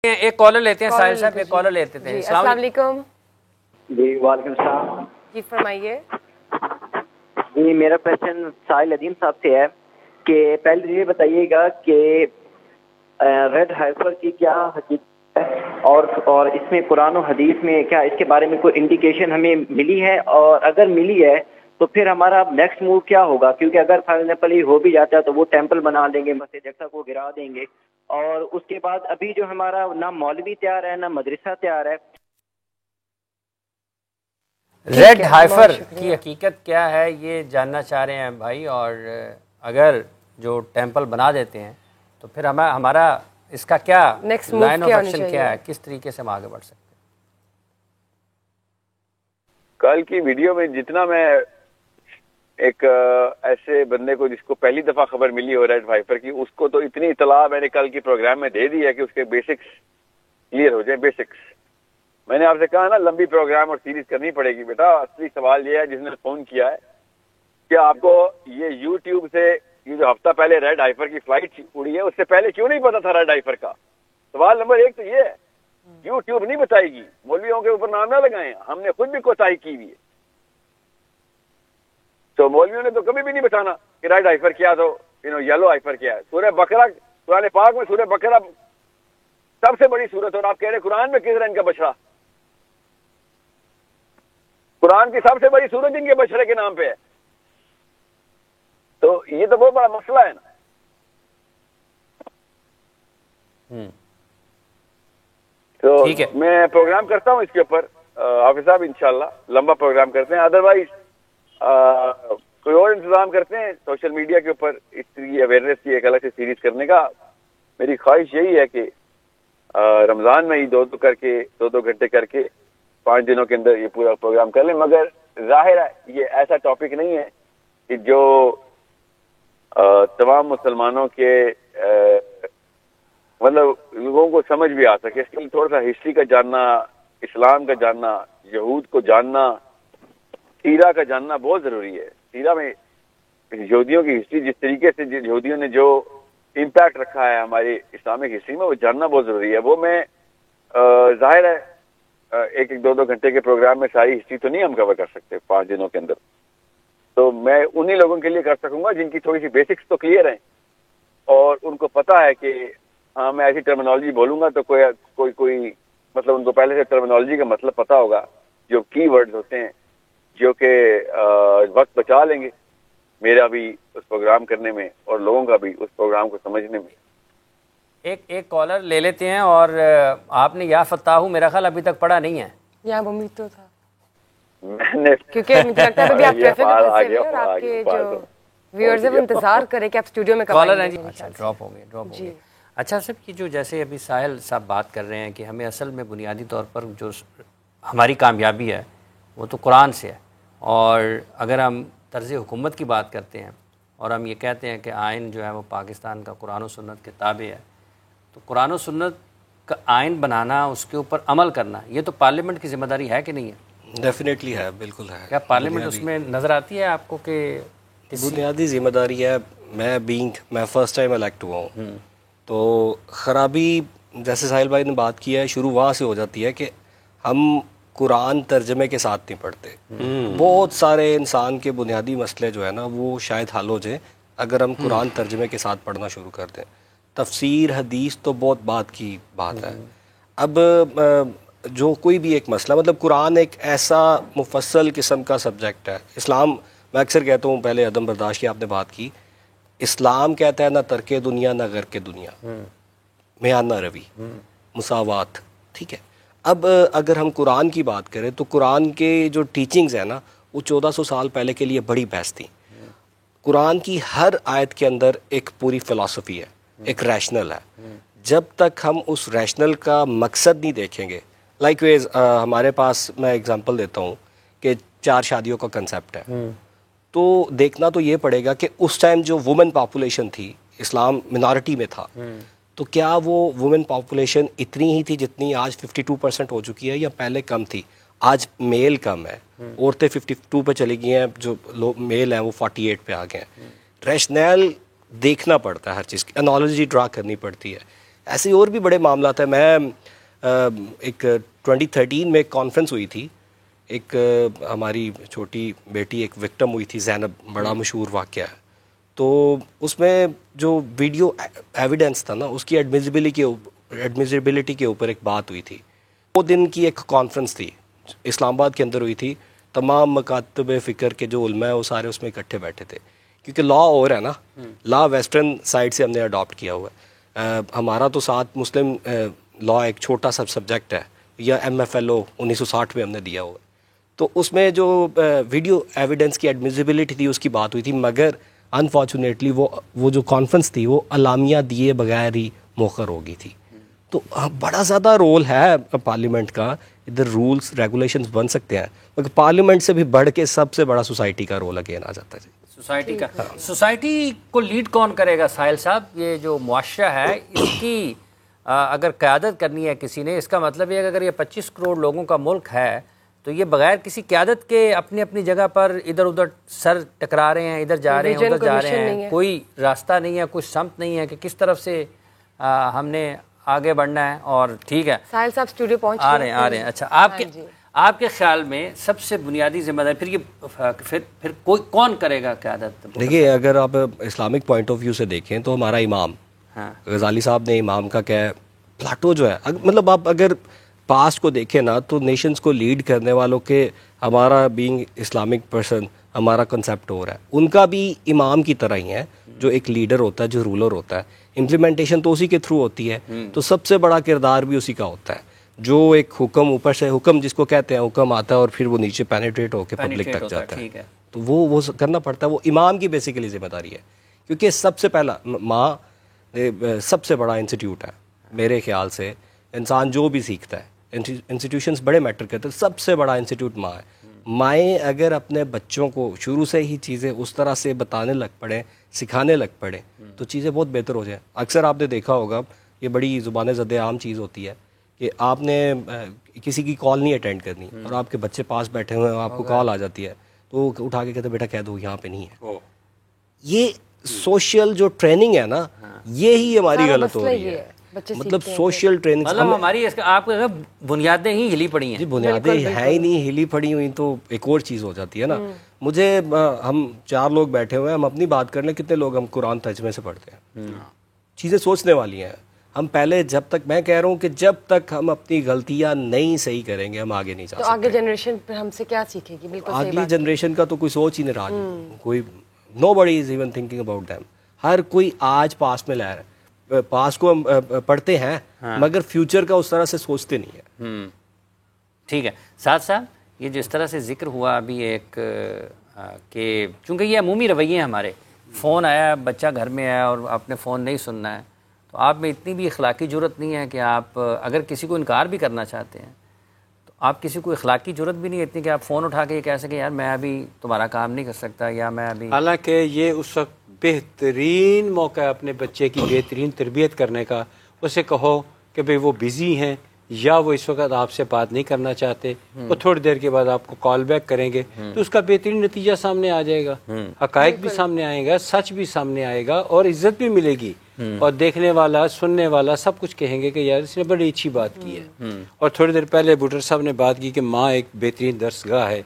ایک کالر لیتے ہیں ساحل صاحب، ایک کالر لیتے ہیں. السلام علیکم. جی وعلیکم السلام. جی فرمائیے. جی میرا کوشچن ساحل عظیم صاحب سے ہے کہ پہلے یہ بتائیے گا کہ ریڈ ہائپر کی کیا حقیقت ہے، اور اس میں قرآن و حدیث میں کیا اس کے بارے میں کوئی انڈیکیشن ہمیں ملی ہے، اور اگر ملی ہے تو پھر ہمارا نیکسٹ موو کیا ہوگا؟ کیونکہ اگر فار ایگزامپل یہ ہو بھی جاتا ہے تو وہ ٹیمپل بنا دیں گے، مسجد اقصی کو گرا دیں گے، اور اس کے بعد ابھی جو ہمارا نہ مولوی تیار ہے نہ مدرسہ تیار ہے. ریڈ ہائفر کی حقیقت کیا ہے یہ جاننا چاہ رہے ہیں بھائی، اور اگر جو ٹیمپل بنا دیتے ہیں تو پھر ہمارا اس کا کیا لائن آف ایکشن کیا ہے، کس طریقے سے ہم آگے بڑھ سکتے ہیں؟ کل کی ویڈیو میں جتنا میں ایک ایسے بندے کو جس کو پہلی دفعہ خبر ملی ہو ریڈ ہائفر کی، اس کو تو اتنی اطلاع میں نے کل کی پروگرام میں دے دی ہے کہ اس کے بیسکس کلیئر ہو جائیں. بیسکس میں نے آپ سے کہا نا لمبی پروگرام اور سیریز کرنی پڑے گی بیٹا. اصلی سوال یہ ہے جس نے فون کیا ہے کہ آپ کو یہ یوٹیوب سے یہ جو ہفتہ پہلے ریڈ ہائفر کی فلائٹ اڑی ہے اس سے پہلے کیوں نہیں پتا تھا ریڈ ہائفر کا؟ سوال نمبر ایک تو یہ ہے. یوٹیوب نہیں بتائے گی، مولویوں کے اوپر نام نہ لگائیں، ہم نے خود بھی کوتاہی کی ہوئی ہے. تو مولویوں نے تو کبھی بھی نہیں بتانا کہ ریڈ ہائفر کیا تو یلو ہائفر کیا ہے. سورہ بقرہ قرآن پاک میں سورہ بقرہ سب سے بڑی سورت، اور آپ کہہ رہے قرآن میں کس طرح ان کا بچڑا؟ قرآن کی سب سے بڑی سورت ان کے بچڑے کے نام پہ ہے. تو یہ تو بہت بڑا مسئلہ ہے نا. تو میں پروگرام کرتا ہوں اس کے اوپر حافظ صاحب، انشاءاللہ لمبا پروگرام کرتے ہیں. ادروائز کوئی اور انتظام کرتے ہیں سوشل میڈیا کے اوپر اس کی اویئرنیس کی ایک الگ سے سیریز کرنے کا. میری خواہش یہی ہے کہ رمضان میں ہی دو گھنٹے کر کے 5 دنوں کے اندر یہ پورا پروگرام کر لیں. مگر ظاہر ہے یہ ایسا ٹاپک نہیں ہے کہ جو تمام مسلمانوں کے مطلب لوگوں کو سمجھ بھی آ سکے. اس کے لیے تھوڑا سا ہسٹری کا جاننا، اسلام کا جاننا، یہود کو جاننا، سیرہ کا جاننا بہت ضروری ہے. سیرہ میں یہودیوں کی ہسٹری، جس طریقے سے یہودیوں نے جو امپیکٹ رکھا ہے ہماری اسلامک ہسٹری میں، وہ جاننا بہت ضروری ہے. وہ میں ظاہر ہے 1-2 گھنٹے کے پروگرام میں ساری ہسٹری تو نہیں ہم کور کر سکتے 5 دنوں کے اندر. تو میں انہی لوگوں کے لیے کر سکوں گا جن کی تھوڑی سی بیسکس تو کلیئر ہیں اور ان کو پتا ہے کہ ہاں میں ایسی ٹرمینالوجی بولوں گا تو کوئی مطلب ان کو پہلے سے ٹرمینالوجی کا مطلب پتا ہوگا، جو کی ورڈز ہوتے ہیں جو کہ وقت بچا لیں گے میرا بھی اس پروگرام کرنے میں اور لوگوں کا بھی اس پروگرام کو سمجھنے میں. ایک کالر لے لیتے ہیں. اور آپ نے یا فتاحو میرا خیال ابھی تک پڑھا نہیں ہے. یا امید تو تھا میں نے، کیونکہ مجھے لگتا ہے ابھی آپ ٹریفک میں پھنسے ہوئے اور آپ کے جو ویورز ہیں وہ انتظار کریں کہ آپ اسٹوڈیو میں کب کالر ہیں آئیں جی. گے. اچھا ڈراپ ہو گئے. اچھا صاحب کی جو جیسے ابھی ساحل صاحب بات کر رہے ہیں کہ ہمیں اصل میں بنیادی طور پر جو ہماری کامیابی ہے وہ تو قرآن سے ہے. اور اگر ہم طرز حکومت کی بات کرتے ہیں اور ہم یہ کہتے ہیں کہ آئین جو ہے وہ پاکستان کا قرآن و سنت کے تابع ہے، تو قرآن و سنت کا آئین بنانا، اس کے اوپر عمل کرنا، یہ تو پارلیمنٹ کی ذمہ داری ہے کہ نہیں ہے؟ ڈیفینیٹلی ہے، بالکل ہے. کیا پارلیمنٹ اس میں نظر آتی ہے آپ کو کہ بنیادی ذمہ داری ہے؟ میں فرسٹ ٹائم الیکٹ ہوا ہوں، تو خرابی جیسے ساحل بھائی نے بات کی ہے شروع وہاں سے ہو جاتی ہے کہ ہم قرآن ترجمے کے ساتھ نہیں پڑھتے. بہت سارے انسان کے بنیادی مسئلے جو ہے نا وہ شاید حل ہو جائے اگر ہم قرآن ترجمے کے ساتھ پڑھنا شروع کر دیں. تفسیر حدیث تو بہت بعد کی بات ہے. اب جو کوئی بھی ایک مسئلہ، مطلب قرآن ایک ایسا مفصل قسم کا سبجیکٹ ہے. اسلام، میں اکثر کہتا ہوں، پہلے عدم برداشت کی آپ نے بات کی، اسلام کہتا ہے نہ ترک دنیا نہ غرق دنیا، میانہ روی، مساوات. ٹھیک ہے. اب اگر ہم قرآن کی بات کریں تو قرآن کے جو ٹیچنگز ہیں نا وہ 1400 سال پہلے کے لیے بڑی بحث تھی. قرآن کی ہر آیت کے اندر ایک پوری فلسفی ہے، ایک ریشنل ہے. جب تک ہم اس ریشنل کا مقصد نہیں دیکھیں گے، لائک ویز ہمارے پاس، میں اگزامپل دیتا ہوں کہ 4 شادیوں کا کنسیپٹ ہے، تو دیکھنا تو یہ پڑے گا کہ اس ٹائم جو وومن پاپولیشن تھی، اسلام منارٹی میں تھا، تو کیا وہ وومن پاپولیشن اتنی ہی تھی جتنی آج 52% ہو چکی ہے، یا پہلے کم تھی؟ آج میل کم ہے، عورتیں 52 پہ چلی گئی ہیں، جو میل ہیں وہ 48 پہ آ گئے ہیں. ریشنل دیکھنا پڑتا ہے، ہر چیز کی انالوجی ڈرا کرنی پڑتی ہے. ایسے اور بھی بڑے معاملات ہیں. میں ایک 2013 میں ایک کانفرنس ہوئی تھی, ایک ہماری چھوٹی بیٹی ایک وکٹم ہوئی تھی, زینب, بڑا مشہور واقعہ ہے. تو اس میں جو ویڈیو ایویڈنس تھا نا, اس کی ایڈمیزیبلٹی کے اوپر ایک بات ہوئی تھی. 2 دن کی ایک کانفرنس تھی, اسلام آباد کے اندر ہوئی تھی. تمام مکاتب فکر کے جو علماء ہیں وہ سارے اس میں اکٹھے بیٹھے تھے, کیونکہ لا اور ہے نا, لا ویسٹرن سائڈ سے ہم نے اڈاپٹ کیا ہوا ہے. ہمارا تو ساتھ مسلم لا ایک چھوٹا سا سبجیکٹ ہے, یا MFLO 1960 میں ہم نے دیا ہوا ہے. تو اس میں جو ویڈیو ایویڈنس کی ایڈمیزیبلٹی تھی اس کی بات ہوئی تھی, مگر انفارچونیٹلی وہ جو کانفرنس تھی وہ اعلامیہ دیے بغیر ہی موخر ہو گئی تھی. تو بڑا زیادہ رول ہے پارلیمنٹ کا, ادھر رولز ریگولیشنز بن سکتے ہیں, مگر پارلیمنٹ سے بھی بڑھ کے سب سے بڑا سوسائٹی کا رول اگین آ جاتا ہے. سوسائٹی کا, سوسائٹی کو لیڈ کون کرے گا ساحل صاحب؟ یہ جو معاشرہ ہے اس کی اگر قیادت کرنی ہے کسی نے, اس کا مطلب یہ ہے کہ اگر یہ 25 کروڑ لوگوں کا ملک ہے تو یہ بغیر کسی قیادت کے اپنی اپنی جگہ پر ادھر ادھر سر ٹکرا رہے ہیں, ادھر جا رہے ہیں ادھر جا رہے ہیں, کوئی راستہ نہیں ہے, کوئی سمت نہیں ہے کہ کس طرف سے ہم نے آگے بڑھنا ہے. اور ٹھیک ہے ساحل صاحب اسٹوڈیو پہنچ آ رہے ہیں. اچھا, آپ کے خیال میں سب سے بنیادی ذمہ داری پھر کوئی کون کرے گا قیادت؟ دیکھیے, اگر آپ اسلامک پوائنٹ آف ویو سے دیکھیں تو ہمارا امام غزالی صاحب نے امام کا کیا ہے, پلاٹو جو ہے, مطلب آپ اگر پاسٹ کو دیکھیں نا تو نیشنز کو لیڈ کرنے والوں کے, ہمارا بینگ اسلامک پرسن, ہمارا کنسیپٹ ہو رہا ہے, ان کا بھی امام کی طرح ہی ہے, جو ایک لیڈر ہوتا ہے, جو رولر ہوتا ہے, امپلیمنٹیشن تو اسی کے تھرو ہوتی ہے. تو سب سے بڑا کردار بھی اسی کا ہوتا ہے, جو ایک حکم اوپر سے, حکم جس کو کہتے ہیں, حکم آتا ہے اور پھر وہ نیچے پینیٹریٹ ہو کے پبلک تک جاتا ہے. تو وہ کرنا پڑتا ہے, وہ امام کی بیسیکلی ذمہ داری ہے, کیونکہ سب سے پہلا ماں سب سے بڑا انسٹیٹیوٹ ہے میرے خیال سے. انسان جو بھی سیکھتا ہے, انسٹیٹیوشنز بڑے میٹر کرتے ہیں, سب سے بڑا انسٹیٹیوٹ ماں ہے. مائیں اگر اپنے بچوں کو شروع سے ہی چیزیں اس طرح سے بتانے لگ پڑیں, سکھانے لگ پڑیں, تو چیزیں بہت بہتر ہو جائیں. اکثر آپ نے دیکھا ہوگا, یہ بڑی زبان زد عام چیز ہوتی ہے کہ آپ نے کسی کی کال نہیں اٹینڈ کرنی اور آپ کے بچے پاس بیٹھے ہوئے ہیں, آپ کو کال آ جاتی ہے تو اٹھا کے کہتے بیٹا کہہ دو یہاں پہ نہیں ہے. یہ سوشل جو ٹریننگ ہے نا, یہی ہماری غلط ہو رہی ہے. مطلب سوشل ٹریننگ, مطلب ہماری آپ بنیادیں ہی ہلی پڑی ہیں. جی, بنیادیں ہے ہی نہیں, ہلی پڑی ہوئی تو ایک اور چیز ہو جاتی ہے نا. مجھے, ہم 4 لوگ بیٹھے ہوئے ہیں, ہم اپنی بات کر لیں, کتنے لوگ ہم قرآن ترجمے سے پڑھتے ہیں. چیزیں سوچنے والی ہیں. ہم پہلے, جب تک, میں کہہ رہا ہوں کہ جب تک ہم اپنی غلطیاں نہیں صحیح کریں گے ہم آگے نہیں جا سکتے. تو آگے جنریشن پھر ہم سے کیا سیکھے گی؟ بالکل اگلی جنریشن کا تو کوئی سوچ ہی نہیں رہا, کوئی nobody is even thinking about them. ہر کوئی آج پاس میں لے رہا ہے, پاس کو ہم پڑھتے ہیں مگر فیوچر کا اس طرح سے سوچتے نہیں ہیں. ٹھیک ہے ساتھ صاحب, یہ جو اس طرح سے ذکر ہوا ابھی ایک کہ چونکہ یہ عمومی رویے ہیں ہمارے, فون آیا, بچہ گھر میں آیا اور آپ نے فون نہیں سننا ہے, تو آپ میں اتنی بھی اخلاقی جرت نہیں ہے کہ آپ اگر کسی کو انکار بھی کرنا چاہتے ہیں تو آپ کسی کو اخلاقی جرت بھی نہیں ہے اتنی کہ آپ فون اٹھا کے یہ کہہ سکیں یار میں ابھی تمہارا کام نہیں کر سکتا, یا میں ابھی. حالانکہ یہ اس وقت بہترین موقع ہے اپنے بچے کی بہترین تربیت کرنے کا. اسے کہو کہ بھئی وہ بزی ہیں یا وہ اس وقت آپ سے بات نہیں کرنا چاہتے, وہ تھوڑی دیر کے بعد آپ کو کال بیک کریں گے, تو اس کا بہترین نتیجہ سامنے آ جائے گا, حقائق بھی سامنے آئے گا, سچ بھی سامنے آئے گا, اور عزت بھی ملے گی, اور دیکھنے والا, سننے والا سب کچھ کہیں گے کہ یار اس نے بڑی اچھی بات کی ہے. اور تھوڑی دیر پہلے بھٹر صاحب نے بات کی کہ ماں ایک بہترین درس گاہ ہے,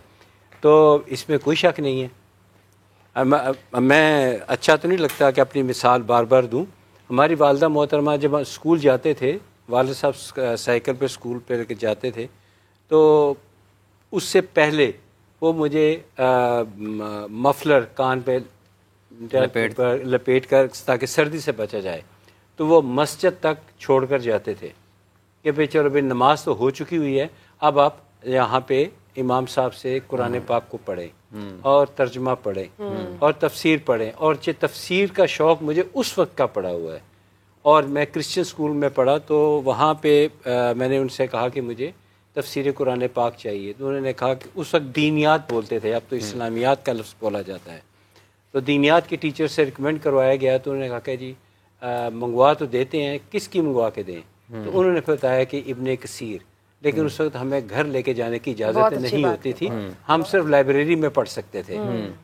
تو اس میں کوئی شک نہیں ہے. میں اچھا تو نہیں لگتا کہ اپنی مثال بار بار دوں. ہماری والدہ محترمہ جب اسکول جاتے تھے, والد صاحب سائیکل پہ اسکول پہ لے کے جاتے تھے, تو اس سے پہلے وہ مجھے مفلر کان پہ لپیٹ کر تاکہ سردی سے بچا جائے, تو وہ مسجد تک چھوڑ کر جاتے تھے کہ بھئی چلو بھئی نماز تو ہو چکی ہوئی ہے, اب آپ یہاں پہ امام صاحب سے قرآن پاک کو پڑھیں اور ترجمہ پڑھیں اور تفسیر پڑھیں. اور یہ تفسیر کا شوق مجھے اس وقت کا پڑا ہوا ہے, اور میں کرسچن اسکول میں پڑھا, تو وہاں پہ میں نے ان سے کہا کہ مجھے تفسیر قرآن پاک چاہیے, تو انہوں نے کہا کہ اس وقت دینیات بولتے تھے, اب تو اسلامیات کا لفظ بولا جاتا ہے, تو دینیات کے ٹیچر سے ریکمینڈ کروایا گیا, تو انہوں نے کہا کہ جی منگوا تو دیتے ہیں, کس کی منگوا کے دیں؟ تو انہوں نے بتایا کہ ابن کثیر, لیکن اس وقت ہمیں گھر لے کے جانے کی اجازت نہیں ہوتی تھی, ہم صرف لائبریری میں پڑھ سکتے تھے.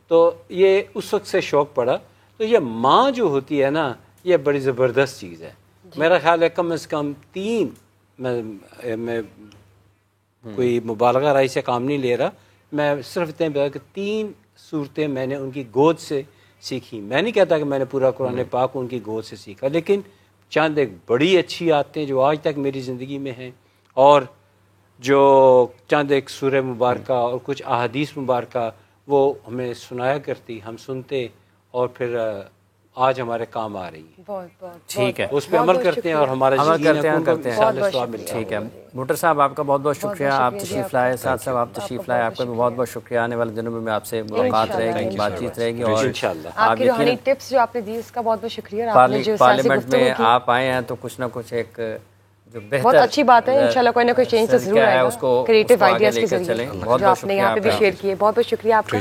تو یہ اس وقت سے شوق پڑا. تو یہ ماں جو ہوتی ہے نا, یہ بڑی زبردست چیز ہے. میرا خیال ہے کم از کم 3 میں کوئی مبالغہ رائے سے کام نہیں لے رہا، میں صرف اتنا بتا کہ 3 صورتیں میں نے ان کی گود سے سیکھی. میں نہیں کہتا کہ میں نے پورا قرآن پاک ان کی گود سے سیکھا، لیکن چند ایک بڑی اچھی آیتیں جو آج تک میری زندگی میں ہیں، اور جو چند ایک سورہ مبارکہ اور کچھ احادیث مبارکہ وہ ہمیں سنایا کرتی، ہم سنتے اور پھر آج ہمارے کام آ رہی ہے. بہت بہت ٹھیک ہے، اس پہ عمل کرتے ہیں اور ہمارا عمل کرتے ہیں انشاءاللہ ثواب ملتا ہے. ٹھیک ہے. بھٹر صاحب آپ کا بہت بہت شکریہ، آپ تشریف لائے. ساتھ صاحب آپ تشریف لائے، آپ کا بھی بہت بہت شکریہ. آنے والے دنوں میں آپ سے ملاقات رہے گی، بات چیت رہے گی، اور انشاءاللہ آپ کی روحانی ٹپس جو آپ نے دی اس کا بہت بہت شکریہ. آپ نے جو پارلیمنٹ میں آپ آئے ہیں تو کچھ نہ کچھ ایک جو بہتر بہت اچھی بات ہے، انشاءاللہ کوئی نہ کوئی چینج تو ضرور آئے گا کریٹو آئیڈیاز کے ذریعے جو آپ نے یہاں پہ بھی شیئر کیے. بہت بہت شکریہ آپ کا.